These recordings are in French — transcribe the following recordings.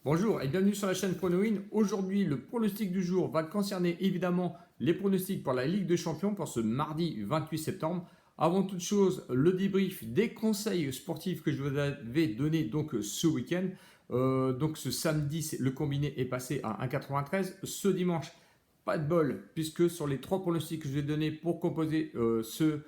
Bonjour et bienvenue sur la chaîne PronoWin. Aujourd'hui, le pronostic du jour va concerner évidemment les pronostics pour la Ligue des Champions pour ce mardi 28 septembre. Avant toute chose, le débrief des conseils sportifs que je vous avais donnés donc ce week-end. Donc ce samedi, le combiné est passé à 1,93. Ce dimanche, pas de bol, puisque sur les trois pronostics que je vous ai donnés pour composer ce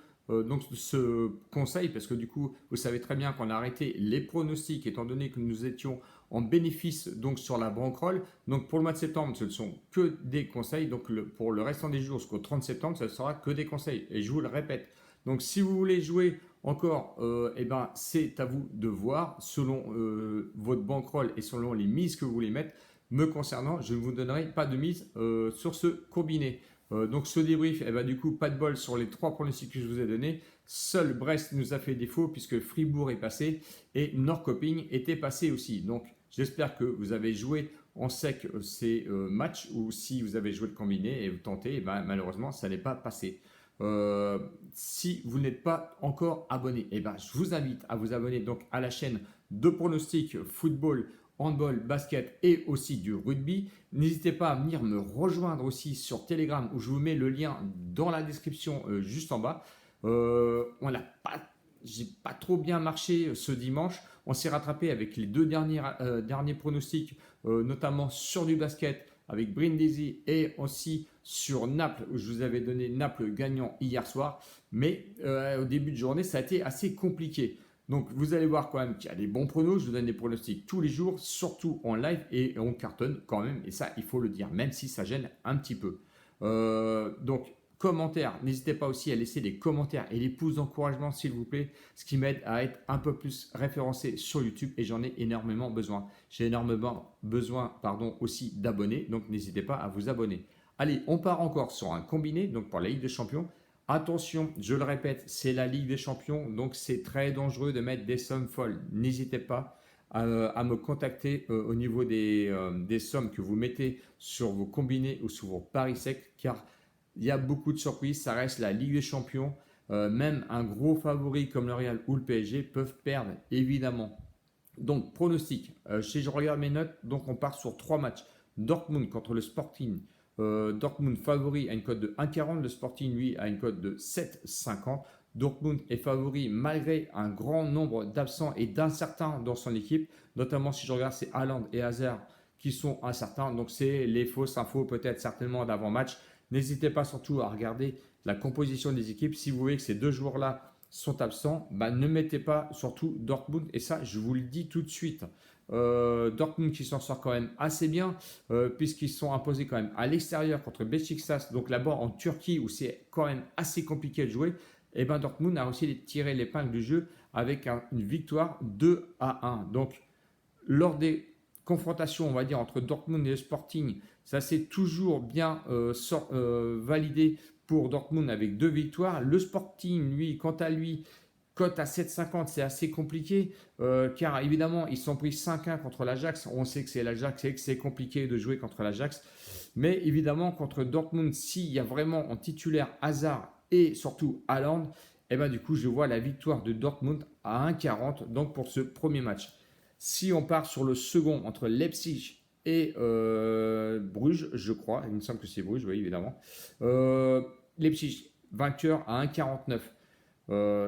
conseil, parce que du coup, vous savez très bien qu'on a arrêté les pronostics étant donné que nous étions en bénéfice donc sur la bankroll. Donc pour le mois de septembre, ce ne sont que des conseils. Donc pour le restant des jours jusqu'au 30 septembre, ce ne sera que des conseils. Et je vous le répète. Donc si vous voulez jouer encore, c'est à vous de voir selon votre bankroll et selon les mises que vous voulez mettre. Me concernant, je ne vous donnerai pas de mise sur ce combiné. Donc ce débrief, du coup, pas de bol sur les trois pronostics que je vous ai donnés. Seul Brest nous a fait défaut puisque Fribourg est passé et Norrköping était passé aussi. Donc j'espère que vous avez joué en sec ces matchs ou si vous avez joué le combiné et vous tentez, malheureusement ça n'est pas passé. Si vous n'êtes pas encore abonné, je vous invite à vous abonner donc à la chaîne de pronostics football, handball, basket et aussi du rugby. N'hésitez pas à venir me rejoindre aussi sur Telegram où je vous mets le lien dans la description juste en bas. J'ai pas trop bien marché ce dimanche. On s'est rattrapé avec les deux derniers pronostics, notamment sur du basket avec Brindisi et aussi sur Naples, où je vous avais donné Naples gagnant hier soir. Mais au début de journée, ça a été assez compliqué. Donc vous allez voir quand même qu'il y a des bons pronos. Je vous donne des pronostics tous les jours, surtout en live, et on cartonne quand même. Et ça, il faut le dire, même si ça gêne un petit peu. Donc commentaires, n'hésitez pas aussi à laisser des commentaires et des pouces d'encouragement s'il vous plaît, ce qui m'aide à être un peu plus référencé sur YouTube et j'en ai énormément besoin. J'ai énormément besoin aussi d'abonnés, donc n'hésitez pas à vous abonner. Allez, on part encore sur un combiné, donc pour la Ligue des Champions. Attention, je le répète, c'est la Ligue des Champions, donc c'est très dangereux de mettre des sommes folles. N'hésitez pas à me contacter au niveau des sommes que vous mettez sur vos combinés ou sur vos paris secs, car il y a beaucoup de surprises, ça reste la Ligue des Champions. Même un gros favori comme le Real ou le PSG peuvent perdre, évidemment. Donc, pronostic. Si je regarde mes notes, donc on part sur trois matchs. Dortmund contre le Sporting. Dortmund favori à une cote de 1,40. Le Sporting, lui, a une cote de 7,50. Dortmund est favori malgré un grand nombre d'absents et d'incertains dans son équipe. Notamment, si je regarde, c'est Haaland et Hazard qui sont incertains. Donc, c'est les fausses infos peut-être certainement d'avant-match. N'hésitez pas surtout à regarder la composition des équipes. Si vous voyez que ces deux joueurs-là sont absents, ne mettez pas surtout Dortmund. Et ça, je vous le dis tout de suite. Dortmund qui s'en sort quand même assez bien, puisqu'ils sont imposés quand même à l'extérieur contre Beşiktaş, donc là-bas en Turquie où c'est quand même assez compliqué de jouer. Et Dortmund a aussi tiré l'épingle du jeu avec une victoire 2-1. Donc lors des confrontations, on va dire, entre Dortmund et le Sporting, ça s'est toujours bien validé pour Dortmund avec 2 victoires. Le Sporting, lui, quant à lui, cote à 7,50, c'est assez compliqué, car évidemment, ils sont pris 5-1 contre l'Ajax. On sait que c'est l'Ajax et que c'est compliqué de jouer contre l'Ajax. Mais évidemment, contre Dortmund, s'il y a vraiment en titulaire Hazard et surtout Haaland, du coup, je vois la victoire de Dortmund à 1,40 donc pour ce premier match. Si on part sur le second entre Leipzig et Bruges, je crois, il me semble que c'est Bruges, oui, évidemment. Leipzig, vainqueur à 1,49.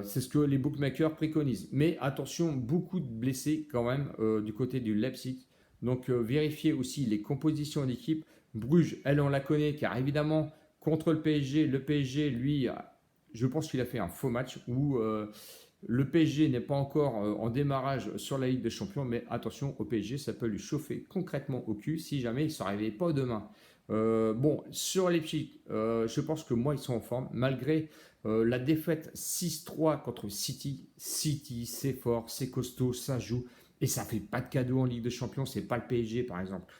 C'est ce que les bookmakers préconisent. Mais attention, beaucoup de blessés quand même du côté du Leipzig. Donc vérifiez aussi les compositions d'équipe. Bruges, elle, on la connaît car évidemment, contre le PSG, lui, je pense qu'il a fait un faux match où le PSG n'est pas encore en démarrage sur la Ligue des Champions, mais attention, au PSG, ça peut lui chauffer concrètement au cul si jamais il ne se réveille pas demain. Sur Leipzig, je pense que moi, ils sont en forme, malgré la défaite 6-3 contre City. City, c'est fort, c'est costaud, ça joue, et ça fait pas de cadeau en Ligue des Champions, c'est pas le PSG par exemple.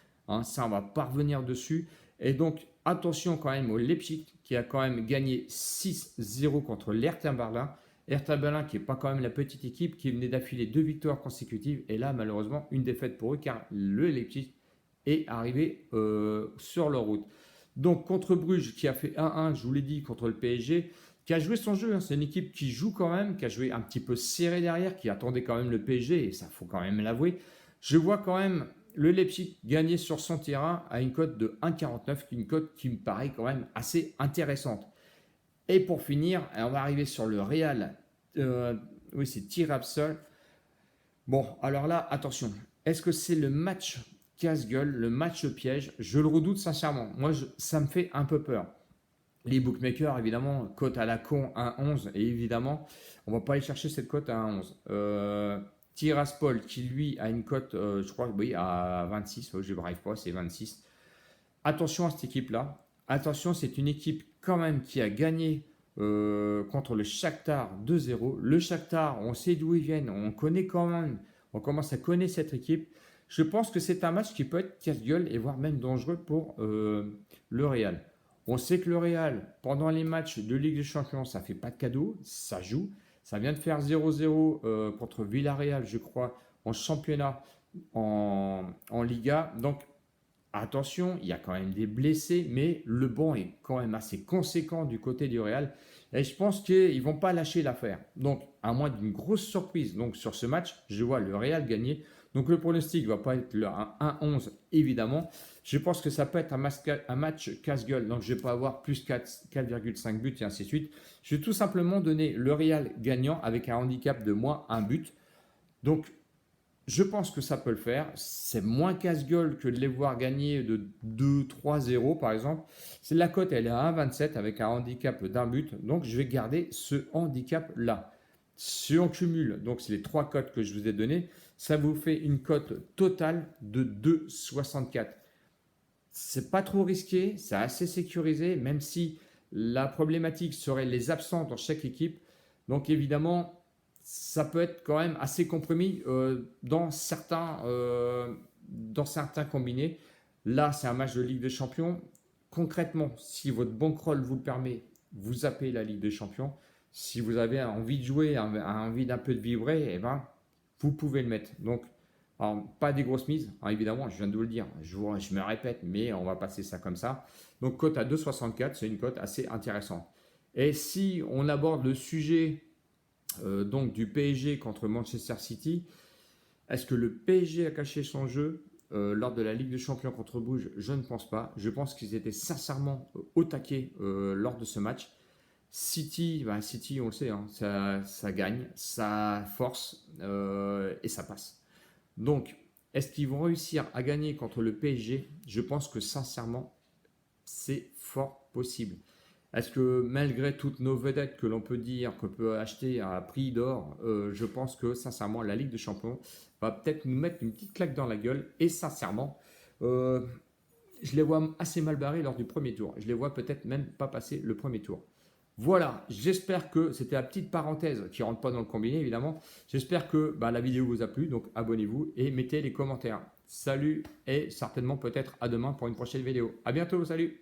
Ça, on va pas revenir dessus. Et donc, attention quand même au Leipzig, qui a quand même gagné 6-0 contre l'Hertha Berlin. Hertha Berlin qui n'est pas quand même la petite équipe qui venait d'affiler 2 victoires consécutives et là malheureusement une défaite pour eux car le Leipzig est arrivé sur leur route. Donc contre Bruges qui a fait 1-1, je vous l'ai dit, contre le PSG, qui a joué son jeu, c'est une équipe qui joue quand même, qui a joué un petit peu serré derrière, qui attendait quand même le PSG et ça faut quand même l'avouer. Je vois quand même le Leipzig gagnait sur son terrain à une cote de 1,49, une cote qui me paraît quand même assez intéressante. Et pour finir, on va arriver sur le Real. Oui, c'est Tirabsol. Bon, alors là, attention. Est-ce que c'est le match casse-gueule, le match piège? Je le redoute sincèrement. Moi, ça me fait un peu peur. Les bookmakers, évidemment, cote à la con 1,11. Et évidemment, on ne va pas aller chercher cette cote à 1,11. Tiraspol, qui lui a une cote, je crois, oui, à 26. Je ne n'arrive pas, c'est 26. Attention à cette équipe-là. Attention, c'est une équipe quand même qui a gagné contre le Shakhtar 2-0. Le Shakhtar, on sait d'où ils viennent, on connaît quand même, on commence à connaître cette équipe. Je pense que c'est un match qui peut être casse-gueule et voire même dangereux pour le Real. On sait que le Real, pendant les matchs de Ligue des Champions, ça ne fait pas de cadeau, ça joue. Ça vient de faire 0-0 contre Villarreal, je crois, en championnat, en Liga. Donc, attention, il y a quand même des blessés, mais le banc est quand même assez conséquent du côté du Real. Et je pense qu'ils ne vont pas lâcher l'affaire. Donc, à moins d'une grosse surprise donc, sur ce match, je vois le Real gagner. Donc, le pronostic ne va pas être le 1-11, évidemment. Je pense que ça peut être un match casse-gueule. Donc, je ne vais pas avoir plus 4,5 buts et ainsi de suite. Je vais tout simplement donner le Real gagnant avec un handicap de moins 1 but. Donc, je pense que ça peut le faire. C'est moins casse-gueule que de les voir gagner de 2-3-0 par exemple. C'est la cote, elle est à 1,27 avec un handicap d'un but. Donc je vais garder ce handicap-là. Si on cumule, donc c'est les trois cotes que je vous ai données, ça vous fait une cote totale de 2,64. C'est pas trop risqué, c'est assez sécurisé, même si la problématique serait les absents dans chaque équipe. Donc évidemment, ça peut être quand même assez compromis dans certains combinés. Là, c'est un match de Ligue des Champions. Concrètement, si votre bankroll vous le permet, vous zappez la Ligue des Champions. Si vous avez envie de jouer, envie d'un peu de vibrer, eh ben, vous pouvez le mettre. Donc, alors, pas des grosses mises, hein, évidemment, je viens de vous le dire. Je me répète, mais on va passer ça comme ça. Donc, cote à 2,64, c'est une cote assez intéressante. Et si on aborde le sujet donc du PSG contre Manchester City. Est-ce que le PSG a caché son jeu lors de la Ligue des Champions contre Bruges? Je ne pense pas. Je pense qu'ils étaient sincèrement au taquet lors de ce match. City, City, on le sait, hein, ça gagne, ça force et ça passe. Donc, est-ce qu'ils vont réussir à gagner contre le PSG? Je pense que sincèrement, c'est fort possible. Est-ce que malgré toutes nos vedettes que l'on peut dire qu'on peut acheter à prix d'or, je pense que sincèrement la Ligue des Champions va peut-être nous mettre une petite claque dans la gueule. Et sincèrement, je les vois assez mal barrés lors du premier tour. Je les vois peut-être même pas passer le premier tour. Voilà, j'espère que c'était la petite parenthèse qui ne rentre pas dans le combiné évidemment. J'espère que la vidéo vous a plu, donc abonnez-vous et mettez les commentaires. Salut et certainement peut-être à demain pour une prochaine vidéo. À bientôt, salut!